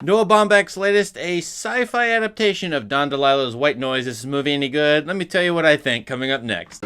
Noah Baumbach's latest, a sci-fi adaptation of Don DeLillo's White Noise. Is this movie any good? Let me tell you what I think coming up next.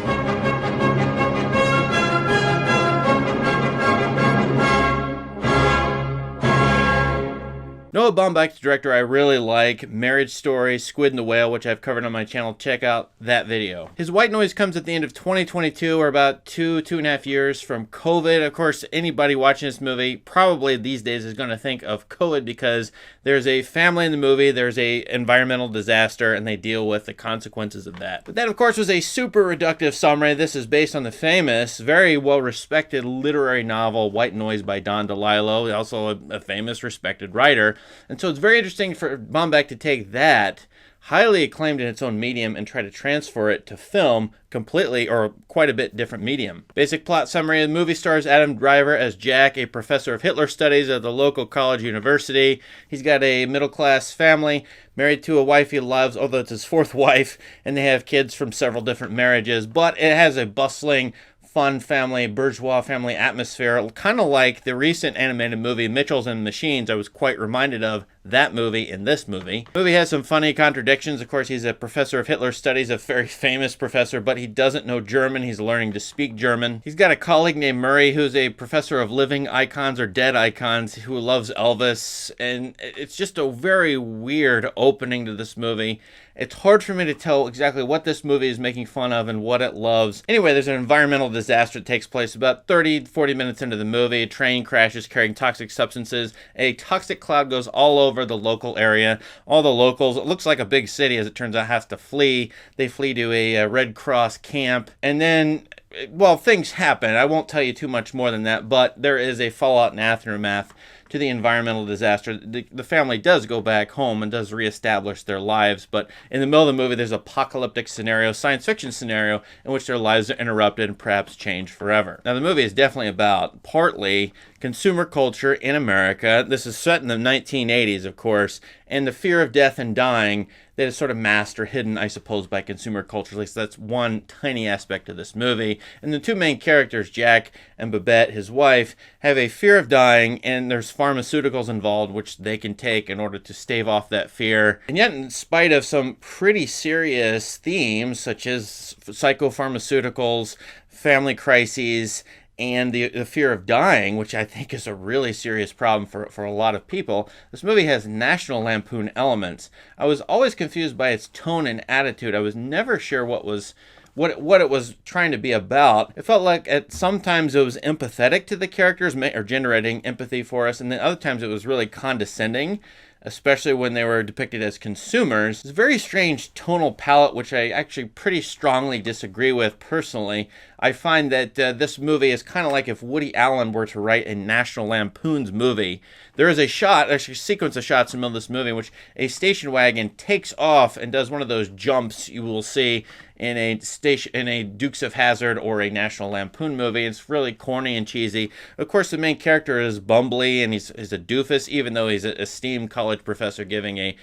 Noah Baumbach's director I really like. Marriage Story, Squid and the Whale, which I've covered on my channel. Check out that video. His White Noise comes at the end of 2022, or about two and a half years from COVID. Of course, anybody watching this movie probably these days is going to think of COVID because there's a family in the movie, there's a environmental disaster, and they deal with the consequences of that. But that, of course, was a super reductive summary. This is based on the famous, very well-respected literary novel White Noise by Don DeLillo, also a famous, respected writer. And so it's very interesting for Baumbach to take that, highly acclaimed in its own medium, and try to transfer it to film completely, or quite a bit different medium. Basic plot summary: the movie stars Adam Driver as Jack, a professor of Hitler studies at the local college university. He's got a middle-class family, married to a wife he loves, although it's his fourth wife, and they have kids from several different marriages, but it has a bustling, fun family, bourgeois family atmosphere, kind of like the recent animated movie Mitchells and Machines. I was quite reminded of that movie in this movie. The movie has some funny contradictions. Of course, he's a professor of Hitler studies, a very famous professor, but he doesn't know German. He's learning to speak German. He's got a colleague named Murray who's a professor of living icons or dead icons who loves Elvis, and it's just a very weird opening to this movie. It's hard for me to tell exactly what this movie is making fun of and what it loves. Anyway, there's an environmental disaster that takes place about 30-40 minutes into the movie. A train crashes carrying toxic substances. A toxic cloud goes all over the local area. All the locals, it looks like a big city as it turns out, has to flee. They flee to a Red Cross camp. And then, well, things happen. I won't tell you too much more than that, but there is a fallout and aftermath to the environmental disaster. The family does go back home and does reestablish their lives, but in the middle of the movie there's an apocalyptic scenario, science fiction scenario, in which their lives are interrupted and perhaps changed forever. Now the movie is definitely about partly consumer culture in America. This is set in the 1980s, of course, and the fear of death and dying that is sort of masked or hidden, I suppose, by consumer culture. At least that's one tiny aspect of this movie. And the two main characters, Jack and Babette, his wife, have a fear of dying, and there's pharmaceuticals involved which they can take in order to stave off that fear. And yet, in spite of some pretty serious themes, such as psychopharmaceuticals, family crises, and the fear of dying, which I think is a really serious problem for a lot of people, this movie has National Lampoon elements. I was always confused by its tone and attitude. I was never sure what it was trying to be about. It felt like sometimes it was empathetic to the characters, or generating empathy for us, and then other times it was really condescending, especially when they were depicted as consumers. It's a very strange tonal palette, which I actually pretty strongly disagree with personally. I find that this movie is kind of like if Woody Allen were to write a National Lampoon's movie. There is a shot, actually a sequence of shots in the middle of this movie, in which a station wagon takes off and does one of those jumps you will see in a Dukes of Hazzard or a National Lampoon movie. It's really corny and cheesy. Of course, the main character is bumbly and he's a doofus, even though he's an esteemed college professor giving a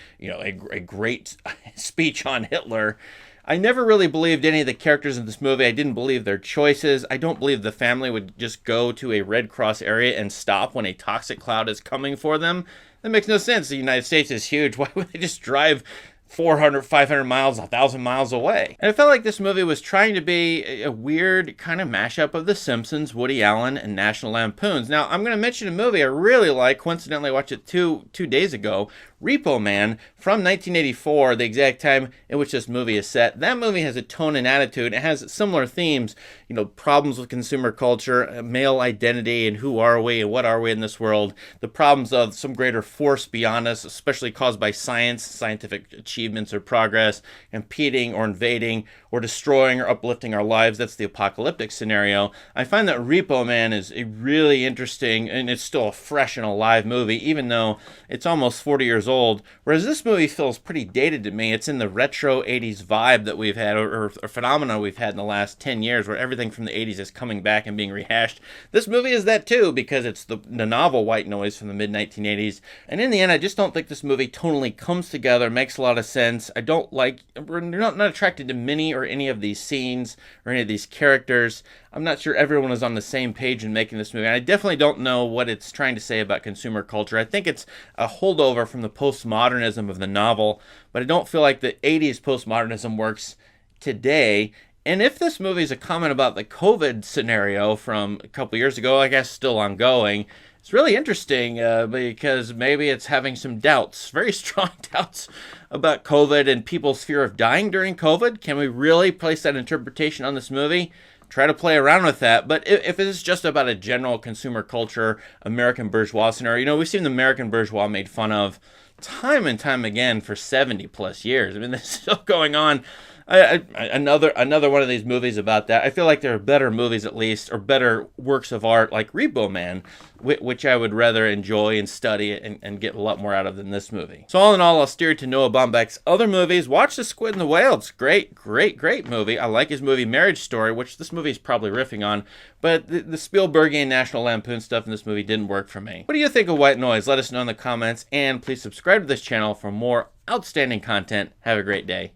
great speech on Hitler. I never really believed any of the characters in this movie. I didn't believe their choices. I don't believe the family would just go to a Red Cross area and stop when a toxic cloud is coming for them. That makes no sense. The United States is huge. Why would they just drive 400, 500 miles, 1,000 miles away? And I felt like this movie was trying to be a weird kind of mashup of The Simpsons, Woody Allen, and National Lampoons. Now, I'm going to mention a movie I really like. Coincidentally, I watched it two days ago. Repo Man from 1984, the exact time in which this movie is set. That movie has a tone and attitude. It has similar themes, problems with consumer culture, male identity, and who are we, and what are we in this world, the problems of some greater force beyond us, especially caused by science, scientific achievements or progress, impeding or invading or destroying or uplifting our lives. That's the apocalyptic scenario. I find that Repo Man is a really interesting, and it's still a fresh and alive movie, even though it's almost 40 years old, whereas this movie feels pretty dated to me. It's in the retro 80s vibe that we've had, or phenomena we've had in the last 10 years, where everything from the 80s is coming back and being rehashed. This movie is that too, because it's the novel White Noise from the mid-1980s. And in the end, I just don't think this movie tonally comes together, makes a lot of sense. I don't like, we're not attracted to many or any of these scenes or any of these characters. I'm not sure everyone is on the same page in making this movie. And I definitely don't know what it's trying to say about consumer culture. I think it's a holdover from the postmodernism of the novel, but I don't feel like the 80s postmodernism works today. And if this movie is a comment about the COVID scenario from a couple years ago, I guess still ongoing, it's really interesting because maybe it's having some doubts, very strong doubts about COVID and people's fear of dying during COVID. Can we really place that interpretation on this movie? Try to play around with that. But if it's just about a general consumer culture, American bourgeois scenario, we've seen the American bourgeois made fun of time and time again for 70 plus years. I mean, this is still going on. Another one of these movies about that. I feel like there are better movies, at least, or better works of art like Repo Man, which I would rather enjoy and study and get a lot more out of than this movie. So all in all, I'll steer you to Noah Baumbach's other movies. Watch The Squid and the Whale. It's great movie. I like his movie Marriage Story, which this movie is probably riffing on, but the Spielbergian National Lampoon stuff in this movie didn't work for me. What do you think of White Noise? Let us know in the comments, and please subscribe to this channel for more outstanding content. Have a great day.